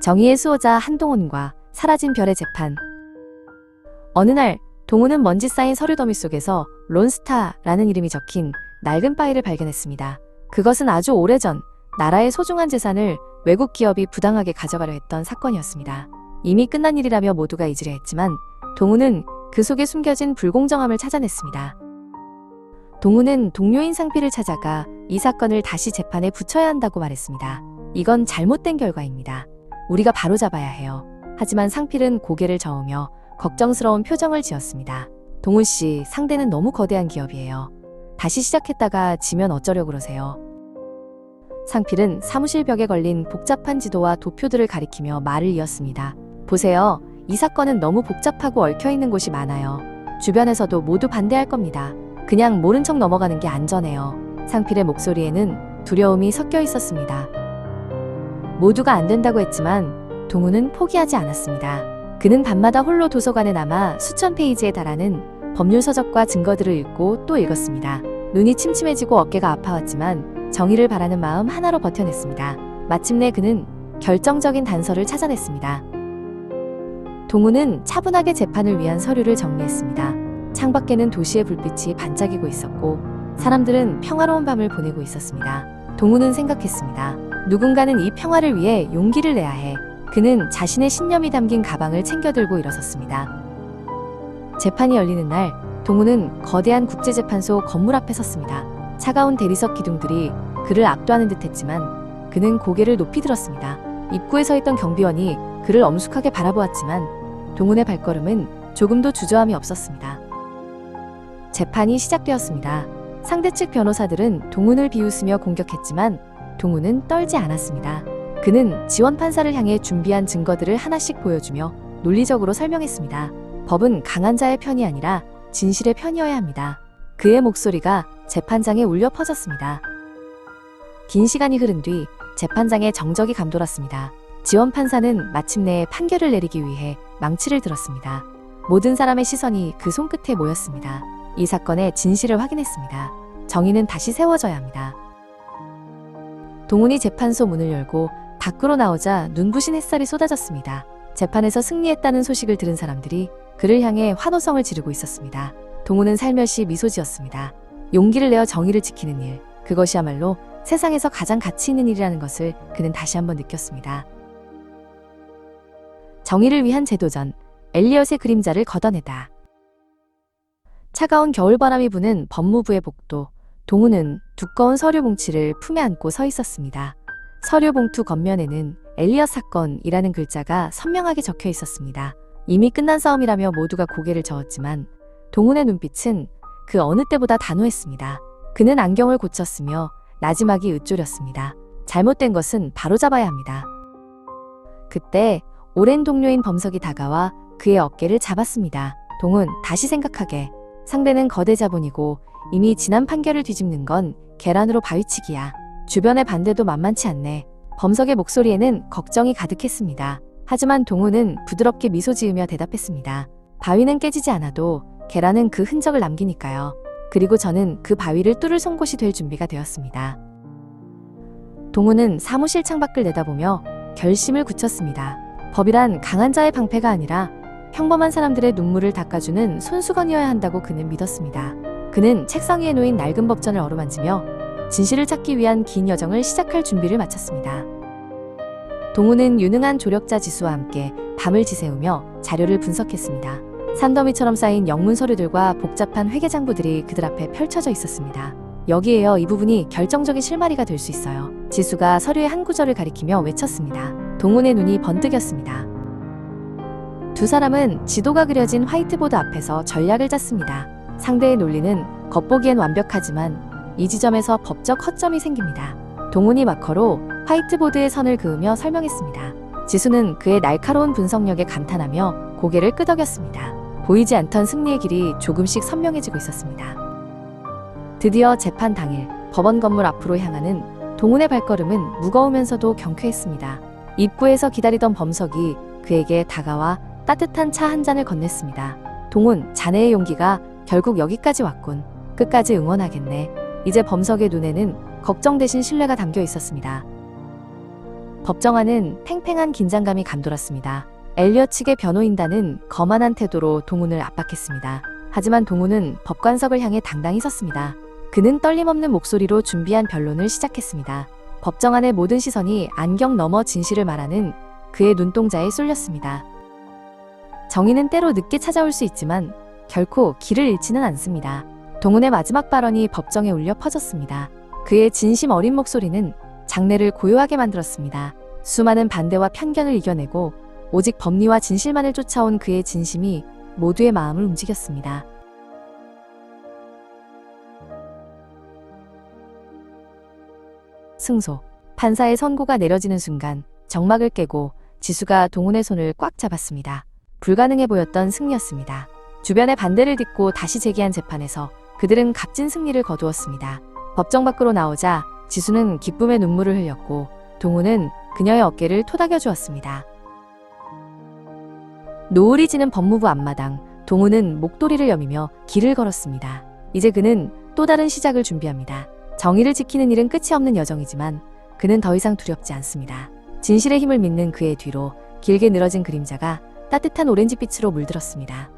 정의의 수호자 한동훈과 사라진 별의 재판. 어느 날 동훈은 먼지 쌓인 서류 더미 속에서 론스타라는 이름이 적힌 낡은 파일을 발견했습니다. 그것은 아주 오래전 나라의 소중한 재산을 외국 기업이 부당하게 가져가려 했던 사건이었습니다. 이미 끝난 일이라며 모두가 잊으려 했지만 동훈은 그 속에 숨겨진 불공정함을 찾아냈습니다. 동훈은 동료인 상필을 찾아가 이 사건을 다시 재판에 붙여야 한다고 말했습니다. 이건 잘못된 결과입니다. 우리가 바로잡아야 해요. 하지만 상필은 고개를 저으며 걱정스러운 표정을 지었습니다. 동훈 씨, 상대는 너무 거대한 기업이에요. 다시 시작했다가 지면 어쩌려고 그러세요? 상필은 사무실 벽에 걸린 복잡한 지도와 도표들을 가리키며 말을 이었습니다. 보세요. 이 사건은 너무 복잡하고 얽혀있는 곳이 많아요. 주변에서도 모두 반대할 겁니다. 그냥 모른 척 넘어가는 게 안전해요. 상필의 목소리에는 두려움이 섞여 있었습니다. 모두가 안 된다고 했지만 동훈은 포기하지 않았습니다. 그는 밤마다 홀로 도서관에 남아 수천 페이지에 달하는 법률 서적과 증거들을 읽고 또 읽었습니다. 눈이 침침해지고 어깨가 아파왔지만 정의를 바라는 마음 하나로 버텨냈습니다. 마침내 그는 결정적인 단서를 찾아냈습니다. 동훈은 차분하게 재판을 위한 서류를 정리했습니다. 창밖에는 도시의 불빛이 반짝이고 있었고 사람들은 평화로운 밤을 보내고 있었습니다. 동훈은 생각했습니다. 누군가는 이 평화를 위해 용기를 내야 해. 그는 자신의 신념이 담긴 가방을 챙겨 들고 일어섰습니다. 재판이 열리는 날 동훈은 거대한 국제재판소 건물 앞에 섰습니다. 차가운 대리석 기둥들이 그를 압도하는 듯했지만 그는 고개를 높이 들었습니다. 입구에 서 있던 경비원이 그를 엄숙하게 바라보았지만 동훈의 발걸음은 조금도 주저함이 없었습니다. 재판이 시작되었습니다. 상대 측 변호사들은 동훈을 비웃으며 공격했지만 동훈은 떨지 않았습니다. 그는 지원 판사를 향해 준비한 증거들을 하나씩 보여주며 논리적으로 설명했습니다. 법은 강한 자의 편이 아니라 진실의 편이어야 합니다. 그의 목소리가 재판장에 울려 퍼졌습니다. 긴 시간이 흐른 뒤 재판장의 정적이 감돌았습니다. 지원 판사는 마침내 판결을 내리기 위해 망치를 들었습니다. 모든 사람의 시선이 그 손끝에 모였습니다. 이 사건의 진실을 확인했습니다. 정의는 다시 세워져야 합니다. 동훈이 재판소 문을 열고 밖으로 나오자 눈부신 햇살이 쏟아졌습니다. 재판에서 승리했다는 소식을 들은 사람들이 그를 향해 환호성을 지르고 있었습니다. 동훈은 살며시 미소 지었습니다. 용기를 내어 정의를 지키는 일, 그것이야말로 세상에서 가장 가치 있는 일이라는 것을 그는 다시 한번 느꼈습니다. 정의를 위한 재도전, 엘리엇의 그림자를 걷어내다. 차가운 겨울바람이 부는 법무부의 복도, 동훈은 두꺼운 서류 봉치를 품에 안고 서 있었습니다. 서류 봉투 겉면에는 엘리엇 사건이라는 글자가 선명하게 적혀 있었습니다. 이미 끝난 싸움이라며 모두가 고개를 저었지만 동훈의 눈빛은 그 어느 때보다 단호했습니다. 그는 안경을 고쳤으며 나지막이 으쪼렸습니다. 잘못된 것은 바로잡아야 합니다. 그때 오랜 동료인 범석이 다가와 그의 어깨를 잡았습니다. 동훈, 다시 생각하게. 상대는 거대 자본이고 이미 지난 판결을 뒤집는 건 계란으로 바위치기야. 주변의 반대도 만만치 않네. 범석의 목소리에는 걱정이 가득했습니다. 하지만 동훈은 부드럽게 미소 지으며 대답했습니다. 바위는 깨지지 않아도 계란은 그 흔적을 남기니까요. 그리고 저는 그 바위를 뚫을 송곳이 될 준비가 되었습니다. 동훈은 사무실 창밖을 내다보며 결심을 굳혔습니다. 법이란 강한 자의 방패가 아니라 평범한 사람들의 눈물을 닦아주는 손수건이어야 한다고 그는 믿었습니다. 그는 책상 위에 놓인 낡은 법전을 어루만지며 진실을 찾기 위한 긴 여정을 시작할 준비를 마쳤습니다. 동훈은 유능한 조력자 지수와 함께 밤을 지새우며 자료를 분석했습니다. 산더미처럼 쌓인 영문 서류들과 복잡한 회계장부들이 그들 앞에 펼쳐져 있었습니다. 여기에요. 이 부분이 결정적인 실마리가 될 수 있어요. 지수가 서류의 한 구절을 가리키며 외쳤습니다. 동훈의 눈이 번뜩였습니다. 두 사람은 지도가 그려진 화이트보드 앞에서 전략을 짰습니다. 상대의 논리는 겉보기엔 완벽하지만 이 지점에서 법적 허점이 생깁니다. 동훈이 마커로 화이트보드에 선을 그으며 설명했습니다. 지수는 그의 날카로운 분석력에 감탄하며 고개를 끄덕였습니다. 보이지 않던 승리의 길이 조금씩 선명해지고 있었습니다. 드디어 재판 당일 법원 건물 앞으로 향하는 동훈의 발걸음은 무거우면서도 경쾌했습니다. 입구에서 기다리던 범석이 그에게 다가와 따뜻한 차 한 잔을 건넸습니다. 동훈, 자네의 용기가 결국 여기까지 왔군. 끝까지 응원하겠네. 이제 범석의 눈에는 걱정 대신 신뢰가 담겨 있었습니다. 법정 안은 팽팽한 긴장감이 감돌았습니다. 엘리엇 측의 변호인단은 거만한 태도로 동훈을 압박했습니다. 하지만 동훈은 법관석을 향해 당당히 섰습니다. 그는 떨림없는 목소리로 준비한 변론을 시작했습니다. 법정 안의 모든 시선이 안경 너머 진실을 말하는 그의 눈동자에 쏠렸습니다. 정의는 때로 늦게 찾아올 수 있지만 결코 길을 잃지는 않습니다. 동훈의 마지막 발언이 법정에 울려 퍼졌습니다. 그의 진심 어린 목소리는 장내를 고요하게 만들었습니다. 수많은 반대와 편견을 이겨내고 오직 법리와 진실만을 쫓아온 그의 진심이 모두의 마음을 움직였습니다. 승소. 판사의 선고가 내려지는 순간 정막을 깨고 지수가 동훈의 손을 꽉 잡았습니다. 불가능해 보였던 승리였습니다. 주변의 반대를 딛고 다시 재개한 재판에서 그들은 값진 승리를 거두었습니다. 법정 밖으로 나오자 지수는 기쁨의 눈물을 흘렸고 동훈은 그녀의 어깨를 토닥여 주었습니다. 노을이 지는 법무부 앞마당, 동훈은 목도리를 여미며 길을 걸었습니다. 이제 그는 또 다른 시작을 준비합니다. 정의를 지키는 일은 끝이 없는 여정이지만 그는 더 이상 두렵지 않습니다. 진실의 힘을 믿는 그의 뒤로 길게 늘어진 그림자가 따뜻한 오렌지빛으로 물들었습니다.